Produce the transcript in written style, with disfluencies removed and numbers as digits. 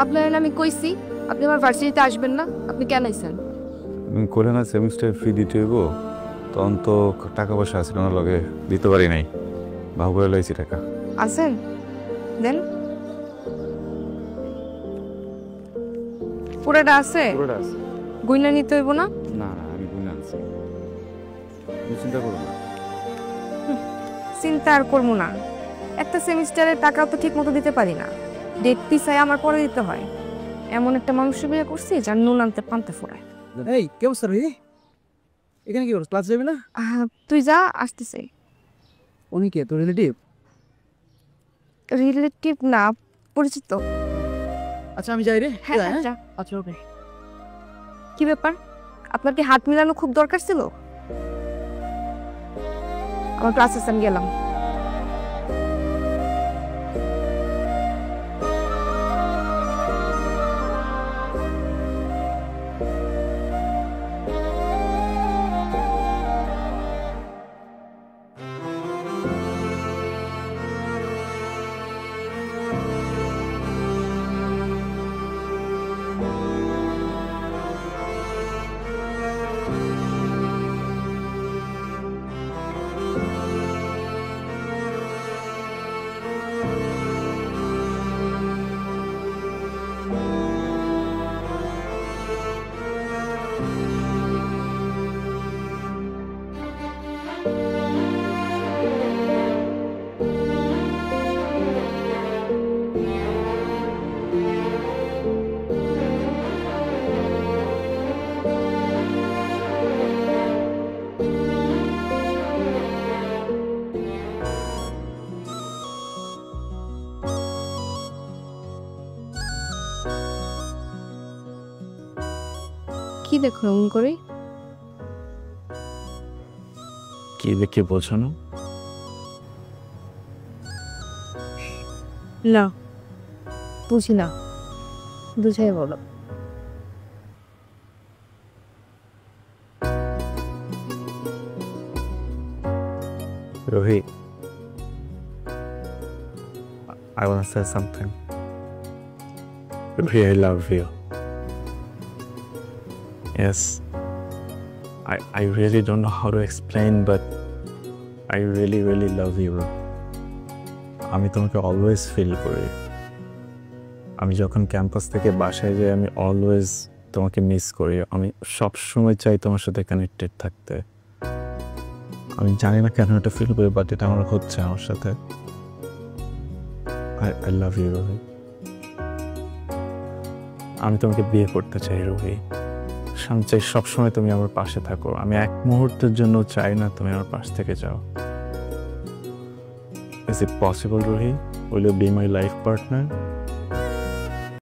আপনার আমি কইছি আপনি আমার ভার্সিটিতে আসবেন না, আপনি কেন আইছেন? করে না সেমিস্টার ফি দিতে হইব, তখন তো টাকা পয়সা আছে না লগে, দিতে পারি নাই। বাহু করে লাইছি টাকা। আছেন দেন, পুরোটা আছে, পুরোটা আছে। গুইনা নিতে হইব না? না না, আমি গুনে আনছি, তুমি চিন্তা করো না। চিন্তা আর করবো না, একটা সেমিস্টারের টাকাও তো ঠিক মতো দিতে পারি না, ডেট পিছায় আমার পরে দিতে হয়। এমন একটা মানুষের বিয়ে করছি যার নুন আনতে পান্তে ফোড়ায়। এই কে অবস্থা রে? এখানে কি করছ? ক্লাস যাবি না? তুই যা, আসতেছে। উনি কে, তোর রিলেটিভ? রিলেটিভ না, পরিচিত। আচ্ছা আমি যাই রে। হ্যাঁ যাই, যা। আচ্ছা ওকে। কি ব্যাপার, আপনার কি হাত মিলানো খুব দরকার ছিল? আমার ক্লাসে আমি গেলাম। কি দেখো এমন করে? কি দেখে বলছো না? না বুঝি না, বুঝাই বলো। Rohi, I want to say something. Rohi, I love you. Yes, I really don't know how to explain, but I really, really love you. আমি তোমাকে অলওয়েজ ফিল করি। আমি যখন ক্যাম্পাস থেকে বাসায় যাই আমি অলওয়েজ তোমাকে মিস করি। আমি সব সময় চাই তোমার সাথে কানেক্টেড থাকতে। আমি জানি না কেন এটা ফিল করি, বাট এটা আমার হচ্ছে আমার সাথে। I love you, রোহি। আমি তোমাকে বিয়ে করতে চাই রোহি। আমি চাই সবসময় তুমি আমার পাশে থাকো। আমি এক মুহূর্তের জন্য চাই না তুমি আমার পাশ থেকে যাও। Is it possible, Rohi? Will you be my life partner?